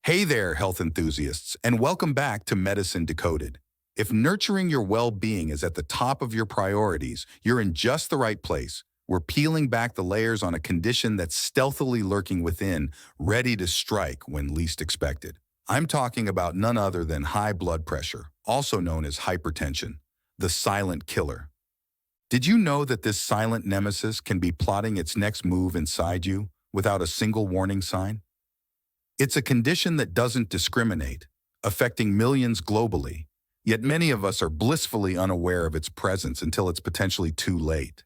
Hey there, health enthusiasts, and welcome back to Medicine Decoded. If nurturing your well-being is at the top of your priorities, you're in just the right place. We're peeling back the layers on a condition that's stealthily lurking within, ready to strike when least expected. I'm talking about none other than high blood pressure, also known as hypertension, the silent killer. Did you know that this silent nemesis can be plotting its next move inside you without a single warning sign? It's a condition that doesn't discriminate, affecting millions globally, yet many of us are blissfully unaware of its presence until it's potentially too late.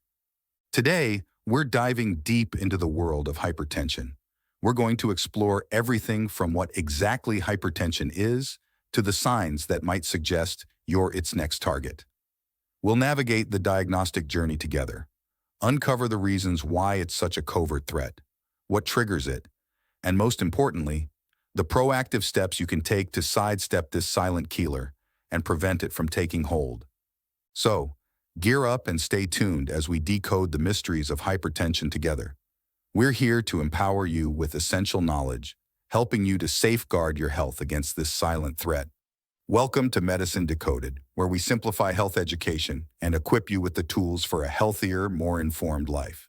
Today, we're diving deep into the world of hypertension. We're going to explore everything from what exactly hypertension is to the signs that might suggest you're its next target. We'll navigate the diagnostic journey together, uncover the reasons why it's such a covert threat, what triggers it, and most importantly, the proactive steps you can take to sidestep this silent killer and prevent it from taking hold. So, gear up and stay tuned as we decode the mysteries of hypertension together. We're here to empower you with essential knowledge, helping you to safeguard your health against this silent threat. Welcome to Medicine Decoded, where we simplify health education and equip you with the tools for a healthier, more informed life.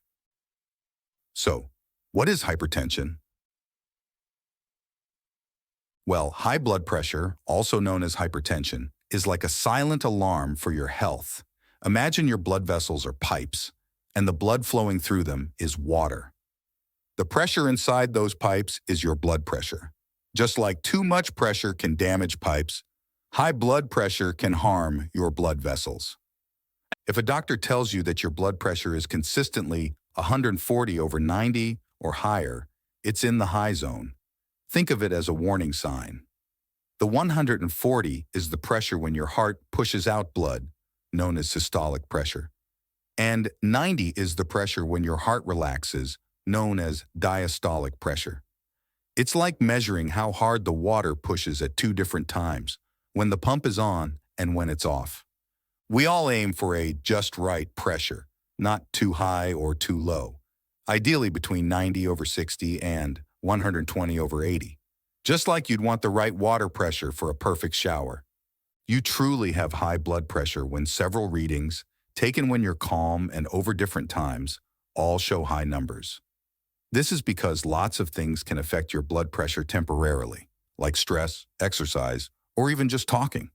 So, what is hypertension? Well, high blood pressure, also known as hypertension, is like a silent alarm for your health. Imagine your blood vessels are pipes, and the blood flowing through them is water. The pressure inside those pipes is your blood pressure. Just like too much pressure can damage pipes, high blood pressure can harm your blood vessels. If a doctor tells you that your blood pressure is consistently 140/90 or higher, it's in the high zone. Think of it as a warning sign. The 140 is the pressure when your heart pushes out blood, known as systolic pressure. And 90 is the pressure when your heart relaxes, known as diastolic pressure. It's like measuring how hard the water pushes at two different times, when the pump is on and when it's off. We all aim for a just right pressure, not too high or too low, ideally between 90/60 and 120/80. Just like you'd want the right water pressure for a perfect shower. You truly have high blood pressure when several readings, taken when you're calm and over different times, all show high numbers. This is because lots of things can affect your blood pressure temporarily, like stress, exercise, or even just talking.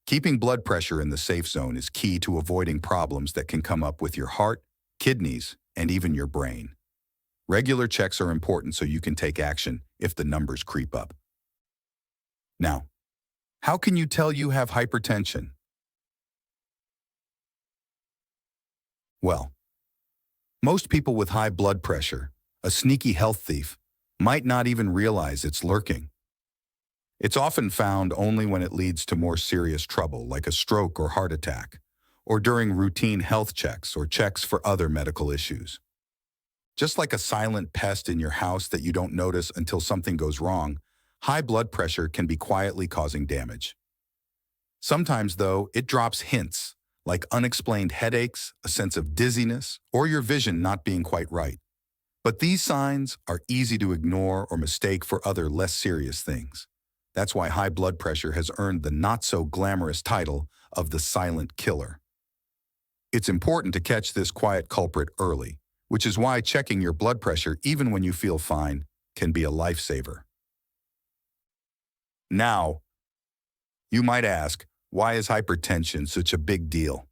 Keeping blood pressure in the safe zone is key to avoiding problems that can come up with your heart, kidneys, and even your brain. Regular checks are important so you can take action if the numbers creep up. Now, how can you tell you have hypertension? Well, most people with high blood pressure, a sneaky health thief, might not even realize it's lurking. It's often found only when it leads to more serious trouble, like a stroke or heart attack, or during routine health checks or checks for other medical issues. Just like a silent pest in your house that you don't notice until something goes wrong, high blood pressure can be quietly causing damage. Sometimes, though, it drops hints, like unexplained headaches, a sense of dizziness, or your vision not being quite right. But these signs are easy to ignore or mistake for other less serious things. That's why high blood pressure has earned the not-so-glamorous title of the silent killer. It's important to catch this quiet culprit early, which is why checking your blood pressure even when you feel fine can be a lifesaver. Now, you might ask, why is hypertension such a big deal?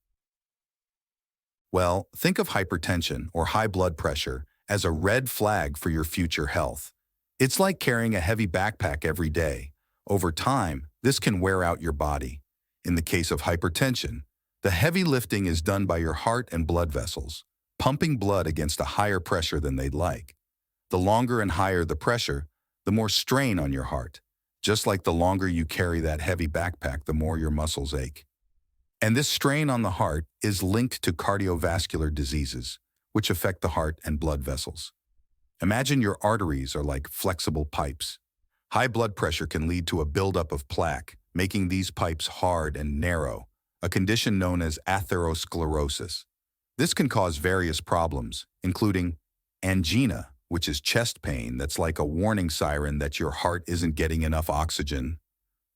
Well, think of hypertension or high blood pressure as a red flag for your future health. It's like carrying a heavy backpack every day. Over time, this can wear out your body. In the case of hypertension, the heavy lifting is done by your heart and blood vessels, pumping blood against a higher pressure than they'd like. The longer and higher the pressure, the more strain on your heart. Just like the longer you carry that heavy backpack, the more your muscles ache. And this strain on the heart is linked to cardiovascular diseases, which affect the heart and blood vessels. Imagine your arteries are like flexible pipes. High blood pressure can lead to a buildup of plaque, making these pipes hard and narrow, a condition known as atherosclerosis. This can cause various problems, including angina, which is chest pain that's like a warning siren that your heart isn't getting enough oxygen.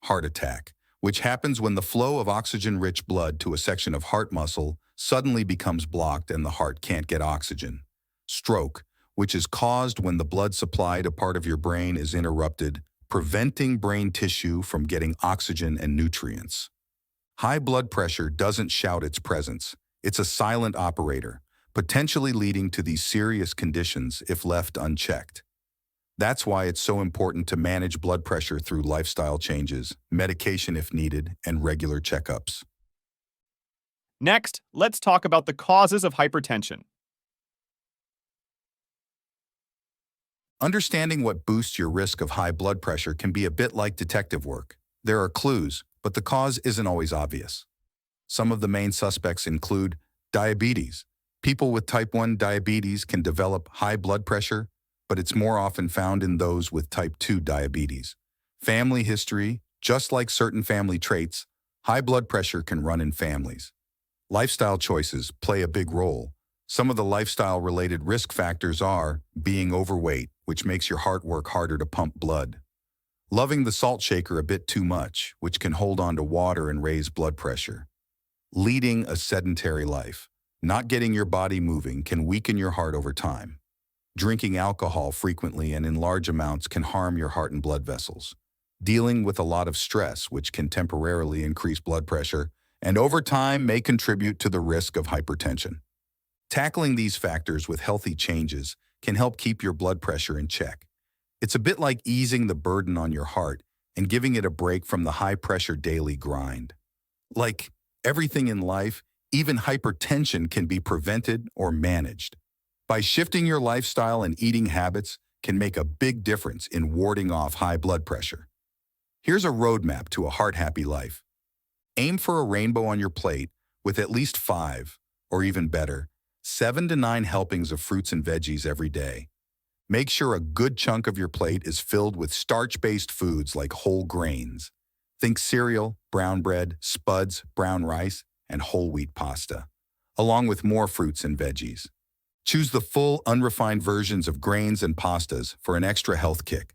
Heart attack, which happens when the flow of oxygen-rich blood to a section of heart muscle suddenly becomes blocked and the heart can't get oxygen. Stroke, which is caused when the blood supply to part of your brain is interrupted, preventing brain tissue from getting oxygen and nutrients. High blood pressure doesn't shout its presence. It's a silent operator, potentially leading to these serious conditions if left unchecked. That's why it's so important to manage blood pressure through lifestyle changes, medication if needed, and regular checkups. Next, let's talk about the causes of hypertension. Understanding what boosts your risk of high blood pressure can be a bit like detective work. There are clues, but the cause isn't always obvious. Some of the main suspects include diabetes. People with type 1 diabetes can develop high blood pressure, but it's more often found in those with type 2 diabetes. Family history, just like certain family traits, high blood pressure can run in families. Lifestyle choices play a big role. Some of the lifestyle-related risk factors are being overweight, which makes your heart work harder to pump blood. Loving the salt shaker a bit too much, which can hold on to water and raise blood pressure. Leading a sedentary life. Not getting your body moving can weaken your heart over time. Drinking alcohol frequently and in large amounts can harm your heart and blood vessels. Dealing with a lot of stress, which can temporarily increase blood pressure, and over time may contribute to the risk of hypertension. Tackling these factors with healthy changes can help keep your blood pressure in check. It's a bit like easing the burden on your heart and giving it a break from the high-pressure daily grind. Like everything in life, even hypertension can be prevented or managed. By shifting your lifestyle and eating habits can make a big difference in warding off high blood pressure. Here's a roadmap to a heart-happy life. Aim for a rainbow on your plate with at least 5, or even better, 7 to 9 helpings of fruits and veggies every day. Make sure a good chunk of your plate is filled with starch-based foods like whole grains. Think cereal, brown bread, spuds, brown rice, and whole wheat pasta, along with more fruits and veggies. Choose the full, unrefined versions of grains and pastas for an extra health kick.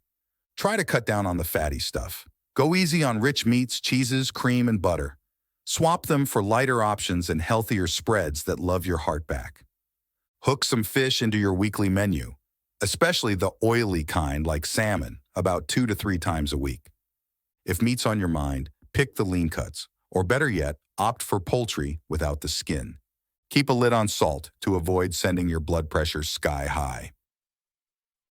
Try to cut down on the fatty stuff. Go easy on rich meats, cheeses, cream, and butter. Swap them for lighter options and healthier spreads that love your heart back. Hook some fish into your weekly menu, especially the oily kind like salmon, about 2 to 3 times a week. If meat's on your mind, pick the lean cuts, or better yet, opt for poultry without the skin. Keep a lid on salt to avoid sending your blood pressure sky high.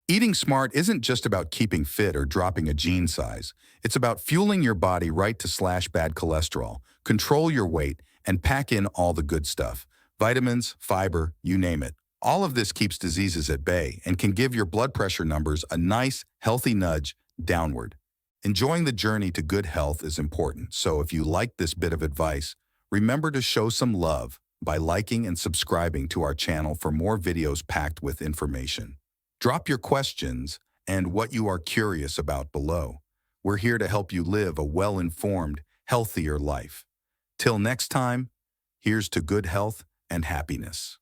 Eating smart isn't just about keeping fit or dropping a jean size. It's about fueling your body right to slash bad cholesterol, control your weight, and pack in all the good stuff. Vitamins, fiber, you name it. All of this keeps diseases at bay and can give your blood pressure numbers a nice, healthy nudge downward. Enjoying the journey to good health is important, so if you like this bit of advice, remember to show some love by liking and subscribing to our channel for more videos packed with information. Drop your questions and what you are curious about below. We're here to help you live a well-informed, healthier life. Till next time, here's to good health and happiness.